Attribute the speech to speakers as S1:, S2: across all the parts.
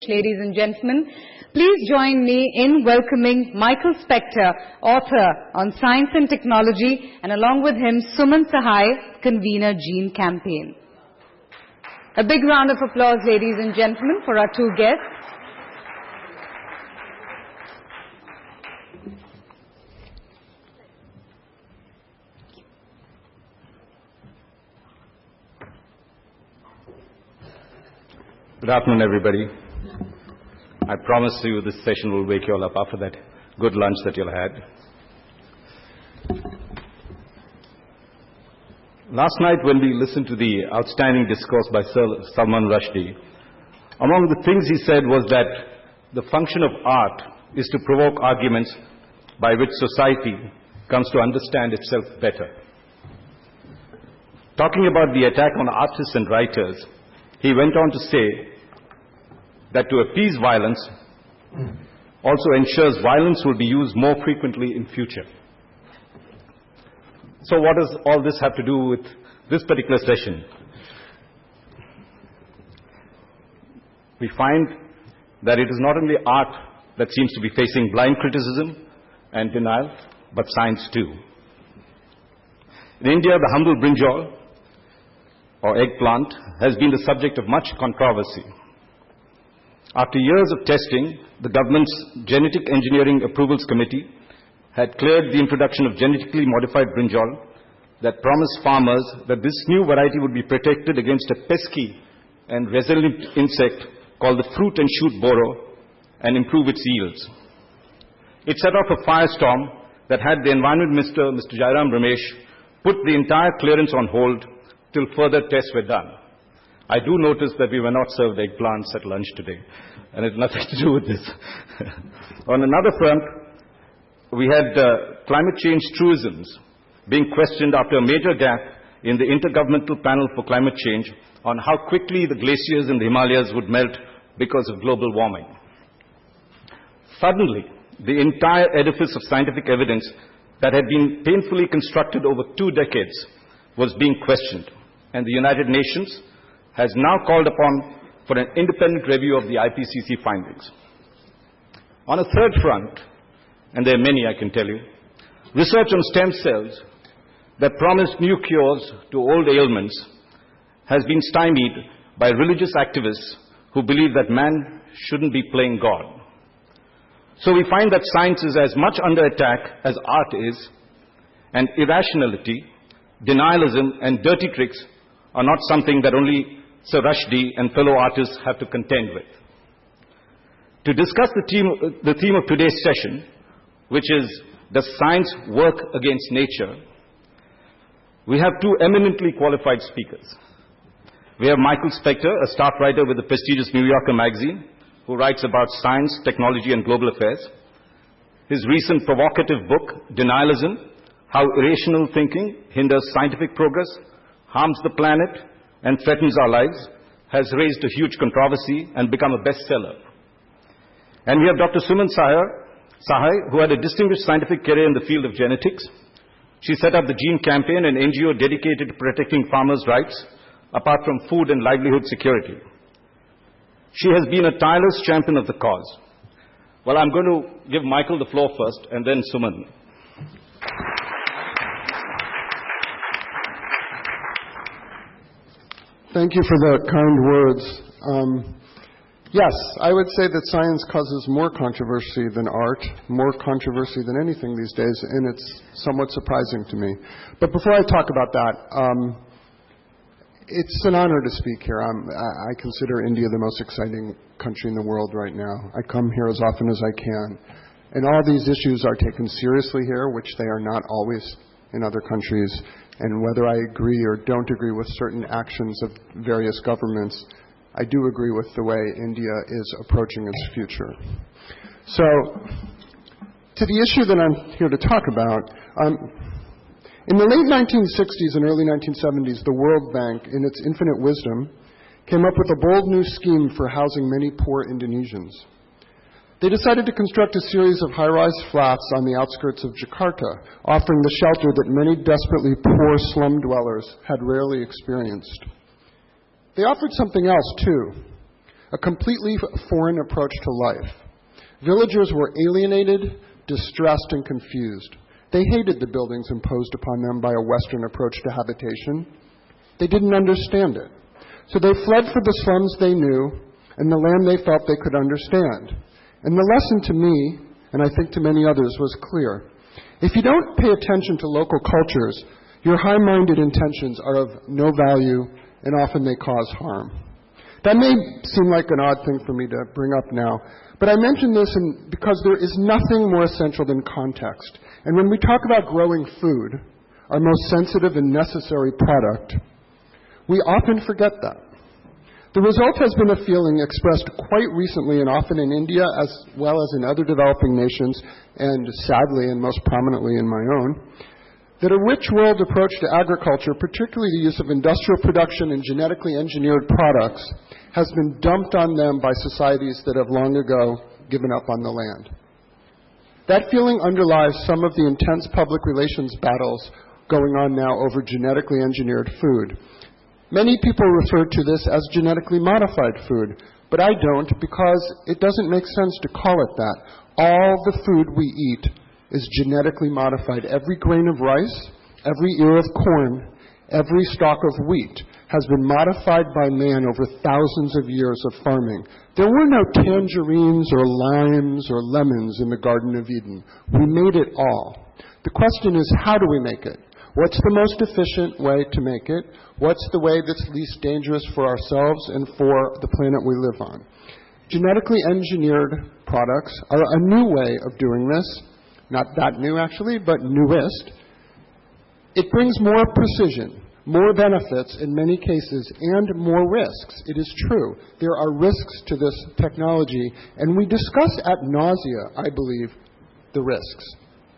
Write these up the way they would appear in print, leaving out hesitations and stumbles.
S1: Ladies and gentlemen, please join me in welcoming Michael Specter, author on Science and Technology, and along with him, Suman Sahai, convener, Gene Campaign. A big round of applause, ladies and gentlemen, for our two guests.
S2: Good afternoon, everybody. I promise you this session will wake you all up after that good lunch that you'll had. Last night when we listened to the outstanding discourse by Sir Salman Rushdie, among the things he said was that the function of art is to provoke arguments by which society comes to understand itself better. Talking about the attack on artists and writers, he went on to say that to appease violence also ensures violence will be used more frequently in future. So what does all this have to do with this particular session? We find that it is not only art that seems to be facing blind criticism and denial, but science too. In India, the humble brinjal, or eggplant, has been the subject of much controversy. After years of testing, the government's Genetic Engineering Approvals Committee had cleared the introduction of genetically modified brinjal that promised farmers that this new variety would be protected against a pesky and resilient insect called the fruit and shoot borer and improve its yields. It set off a firestorm that had the Environment Minister, Mr. Jairam Ramesh, put the entire clearance on hold till further tests were done. I do notice that we were not served eggplants at lunch today, and it has nothing to do with this. On another front, we had climate change truisms being questioned after a major gap in the Intergovernmental Panel for Climate Change on how quickly the glaciers in the Himalayas would melt because of global warming. Suddenly, the entire edifice of scientific evidence that had been painfully constructed over 2 decades was being questioned, and the United Nations has now called upon for an independent review of the IPCC findings. On a third front, and there are many I can tell you, research on stem cells that promised new cures to old ailments has been stymied by religious activists who believe that man shouldn't be playing God. So we find that science is as much under attack as art is, and irrationality, denialism, and dirty tricks are not something that only Sir Rushdie and fellow artists have to contend with. To discuss the theme of today's session, which is, does science work against nature, we have 2 eminently qualified speakers. We have Michael Specter, a staff writer with the prestigious New Yorker magazine, who writes about science, technology, and global affairs. His recent provocative book, Denialism: How Irrational Thinking Hinders Scientific Progress, Harms the Planet, and Threatens Our Lives, has raised a huge controversy and become a bestseller. And we have Dr. Suman Sahai, who had a distinguished scientific career in the field of genetics. She set up the Gene Campaign, an NGO dedicated to protecting farmers' rights, apart from food and livelihood security. She has been a tireless champion of the cause. Well, I'm going to give Michael the floor first, and then Suman.
S3: Thank you for the kind words. Yes, I would say that science causes more controversy than art, more controversy than anything these days, and it's somewhat surprising to me. But before I talk about that, it's an honor to speak here. I consider India the most exciting country in the world right now. I come here as often as I can. And all these issues are taken seriously here, which they are not always in other countries. And whether I agree or don't agree with certain actions of various governments, I do agree with the way India is approaching its future. So, to the issue that I'm here to talk about, in the late 1960s and early 1970s, the World Bank, in its infinite wisdom, came up with a bold new scheme for housing many poor Indonesians. They decided to construct a series of high-rise flats on the outskirts of Jakarta, offering the shelter that many desperately poor slum dwellers had rarely experienced. They offered something else, too, a completely foreign approach to life. Villagers were alienated, distressed, and confused. They hated the buildings imposed upon them by a Western approach to habitation. They didn't understand it. So they fled for the slums they knew and the land they felt they could understand. And the lesson to me, and I think to many others, was clear. If you don't pay attention to local cultures, your high-minded intentions are of no value, and often they cause harm. That may seem like an odd thing for me to bring up now, but I mention this because there is nothing more essential than context. And when we talk about growing food, our most sensitive and necessary product, we often forget that. The result has been a feeling expressed quite recently and often in India as well as in other developing nations, and sadly and most prominently in my own, that a rich world approach to agriculture, particularly the use of industrial production and genetically engineered products, has been dumped on them by societies that have long ago given up on the land. That feeling underlies some of the intense public relations battles going on now over genetically engineered food. Many people refer to this as genetically modified food, but I don't, because it doesn't make sense to call it that. All the food we eat is genetically modified. Every grain of rice, every ear of corn, every stalk of wheat has been modified by man over thousands of years of farming. There were no tangerines or limes or lemons in the Garden of Eden. We made it all. The question is, how do we make it? What's the most efficient way to make it? What's the way that's least dangerous for ourselves and for the planet we live on? Genetically engineered products are a new way of doing this. Not that new, actually, but newest. It brings more precision, more benefits in many cases, and more risks. It is true. There are risks to this technology, and we discuss ad nausea, I believe, the risks.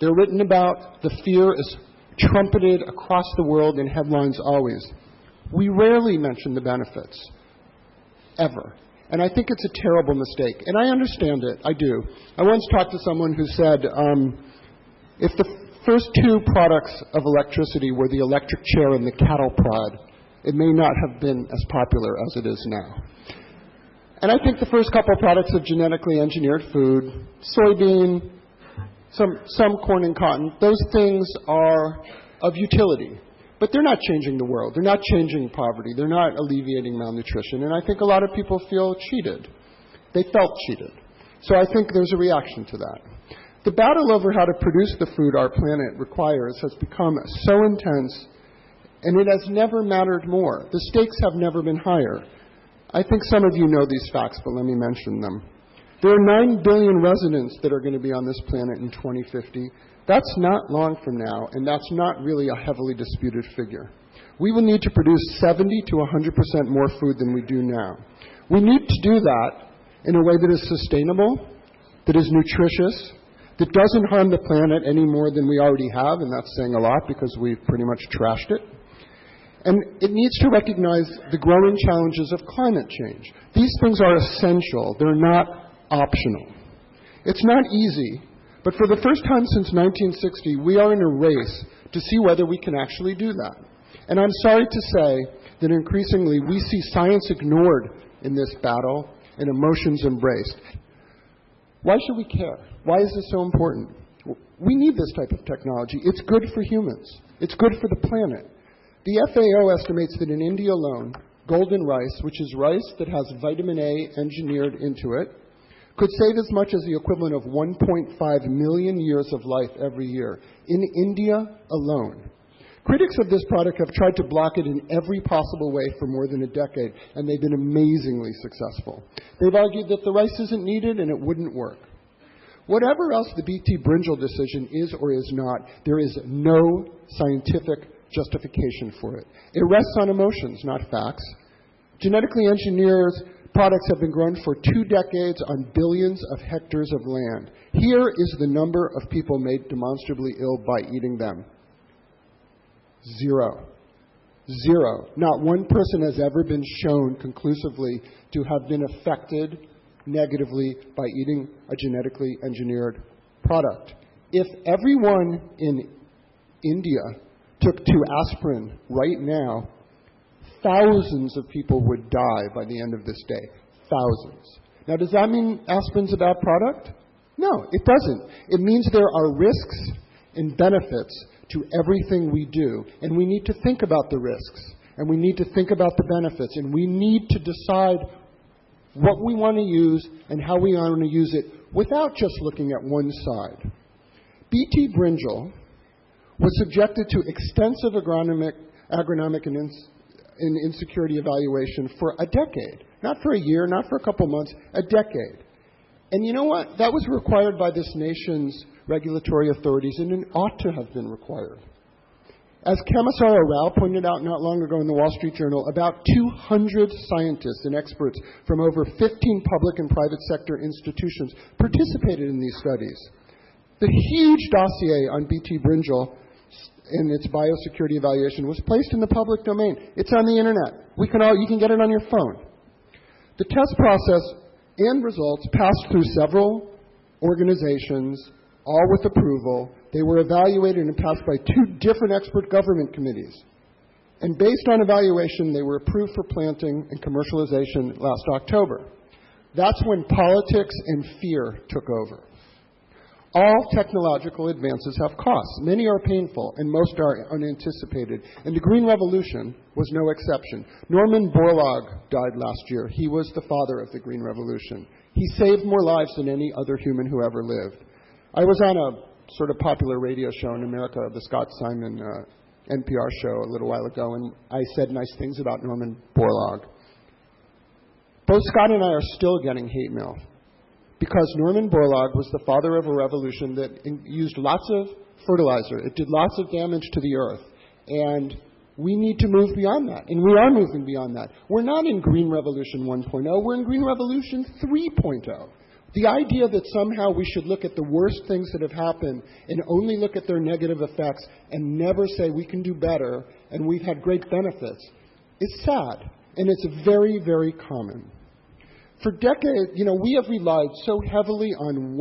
S3: They're written about. The fear is trumpeted across the world in headlines always. We rarely mention the benefits, ever. And I think it's a terrible mistake. And I understand it. I do. I once talked to someone who said, if the first two products of electricity were the electric chair and the cattle prod, it may not have been as popular as it is now. And I think the first couple of products of genetically engineered food, soybean, some corn and cotton, those things are of utility. But they're not changing the world. They're not changing poverty. They're not alleviating malnutrition. And I think a lot of people feel cheated. They felt cheated. So I think there's a reaction to that. The battle over how to produce the food our planet requires has become so intense, and it has never mattered more. The stakes have never been higher. I think some of you know these facts, but let me mention them. There are 9 billion residents that are going to be on this planet in 2050. That's not long from now, and that's not really a heavily disputed figure. We will need to produce 70 to 100% more food than we do now. We need to do that in a way that is sustainable, that is nutritious, that doesn't harm the planet any more than we already have, and that's saying a lot because we've pretty much trashed it. And it needs to recognize the growing challenges of climate change. These things are essential. They're not optional. It's not easy, but for the first time since 1960, we are in a race to see whether we can actually do that. And I'm sorry to say that increasingly we see science ignored in this battle and emotions embraced. Why should we care? Why is this so important? We need this type of technology. It's good for humans. It's good for the planet. The FAO estimates that in India alone, golden rice, which is rice that has vitamin A engineered into it, could save as much as the equivalent of 1.5 million years of life every year. In India alone. Critics of this product have tried to block it in every possible way for more than a decade, and they've been amazingly successful. They've argued that the rice isn't needed and it wouldn't work. Whatever else the BT Brinjal decision is or is not, there is no scientific justification for it. It rests on emotions, not facts. Genetically engineered products have been grown for 2 decades on billions of hectares of land. Here is the number of people made demonstrably ill by eating them. 0. 0. Not one person has ever been shown conclusively to have been affected negatively by eating a genetically engineered product. If everyone in India took 2 aspirin right now, thousands of people would die by the end of this day. Thousands. Now, does that mean aspirin's a bad product? No, it doesn't. It means there are risks and benefits to everything we do, and we need to think about the risks, and we need to think about the benefits, and we need to decide what we want to use and how we want to use it without just looking at one side. BT brinjal was subjected to extensive agronomic and insecurity evaluation for a decade. Not for a year, not for a couple months, a decade. And you know what? That was required by this nation's regulatory authorities, and it ought to have been required. As Kamisara Rao pointed out not long ago in the Wall Street Journal, about 200 scientists and experts from over 15 public and private sector institutions participated in these studies. The huge dossier on BT brinjal and its biosecurity evaluation was placed in the public domain. It's on the internet. You can get it on your phone. The test process and results passed through several organizations, all with approval. They were evaluated and passed by 2 different expert government committees. And based on evaluation, they were approved for planting and commercialization last October. That's when politics and fear took over. All technological advances have costs. Many are painful, and most are unanticipated. And the Green Revolution was no exception. Norman Borlaug died last year. He was the father of the Green Revolution. He saved more lives than any other human who ever lived. I was on a sort of popular radio show in America, the Scott Simon NPR show a little while ago, and I said nice things about Norman Borlaug. Both Scott and I are still getting hate mail, because Norman Borlaug was the father of a revolution that used lots of fertilizer. It did lots of damage to the earth. And we need to move beyond that. And we are moving beyond that. We're not in Green Revolution 1.0. We're in Green Revolution 3.0. The idea that somehow we should look at the worst things that have happened and only look at their negative effects and never say we can do better and we've had great benefits is sad. And it's very, very common. For decades, we have relied so heavily on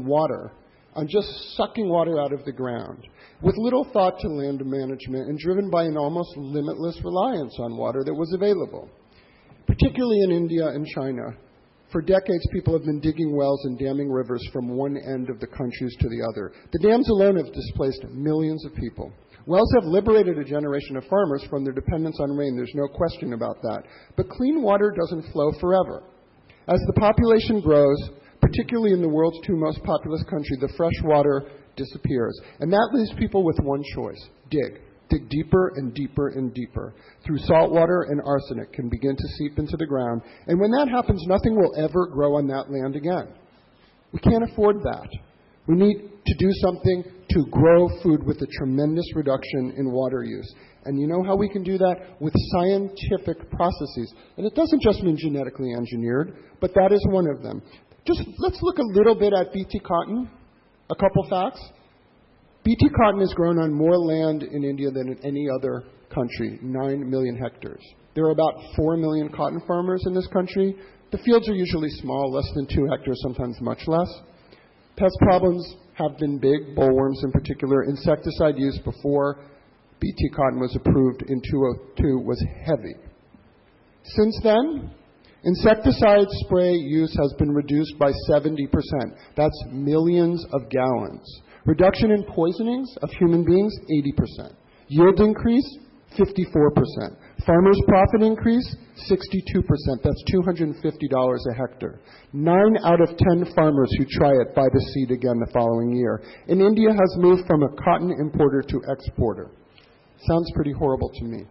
S3: water, on just sucking water out of the ground, with little thought to land management and driven by an almost limitless reliance on water that was available. Particularly in India and China, for decades people have been digging wells and damming rivers from one end of the countries to the other. The dams alone have displaced millions of people. Wells have liberated a generation of farmers from their dependence on rain. There's no question about that. But clean water doesn't flow forever. As the population grows, particularly in the world's 2 most populous country, the fresh water disappears. And that leaves people with one choice: dig. Dig deeper and deeper and deeper. Through salt water and arsenic can begin to seep into the ground. And when that happens, nothing will ever grow on that land again. We can't afford that. We need to do something to grow food with a tremendous reduction in water use. And you know how we can do that? With scientific processes. And it doesn't just mean genetically engineered, but that is one of them. Let's look a little bit at BT cotton. A couple facts. BT cotton is grown on more land in India than in any other country, 9 million hectares. There are about 4 million cotton farmers in this country. The fields are usually small, less than 2 hectares, sometimes much less. Pest problems have been big, bollworms in particular. Insecticide use before BT cotton was approved in 2002 was heavy. Since then, insecticide spray use has been reduced by 70%. That's millions of gallons. Reduction in poisonings of human beings, 80%. Yield increase, 54%. Farmers' profit increase, 62%. That's $250 a hectare. 9 out of 10 farmers who try it buy the seed again the following year. And India has moved from a cotton importer to exporter. Sounds pretty horrible to me.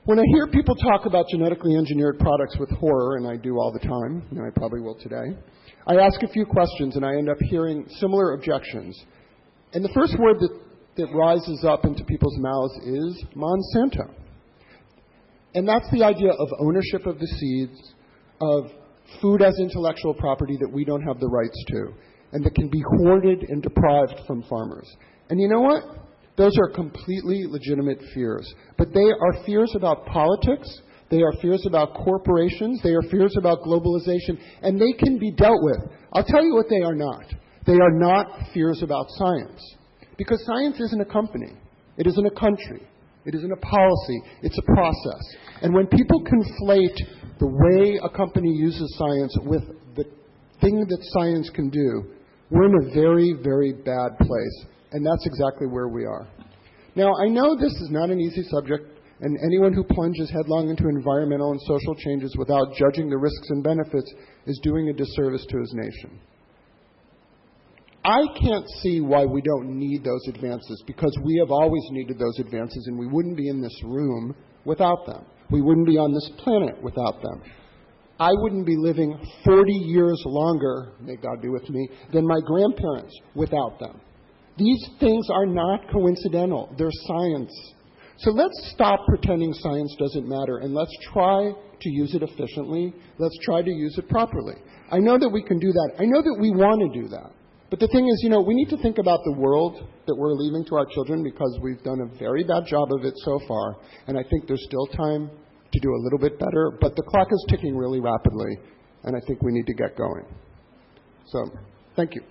S3: When I hear people talk about genetically engineered products with horror, and I do all the time, and I probably will today, I ask a few questions and I end up hearing similar objections. And the first word that rises up into people's mouths is Monsanto. And that's the idea of ownership of the seeds, of food as intellectual property that we don't have the rights to, and that can be hoarded and deprived from farmers. And you know what? Those are completely legitimate fears. But they are fears about politics. They are fears about corporations. They are fears about globalization. And they can be dealt with. I'll tell you what they are not. They are not fears about science. Because science isn't a company. It isn't a country. It isn't a policy. It's a process. And when people conflate the way a company uses science with the thing that science can do, we're in a very, very bad place. And that's exactly where we are. Now, I know this is not an easy subject, and anyone who plunges headlong into environmental and social changes without judging the risks and benefits is doing a disservice to his nation. I can't see why we don't need those advances, because we have always needed those advances, and we wouldn't be in this room without them. We wouldn't be on this planet without them. I wouldn't be living 40 years longer, may God be with me, than my grandparents without them. These things are not coincidental. They're science. So let's stop pretending science doesn't matter, and let's try to use it efficiently. Let's try to use it properly. I know that we can do that. I know that we want to do that. But the thing is, we need to think about the world that we're leaving to our children, because we've done a very bad job of it so far, and I think there's still time to do a little bit better, but the clock is ticking really rapidly, and I think we need to get going. So, thank you.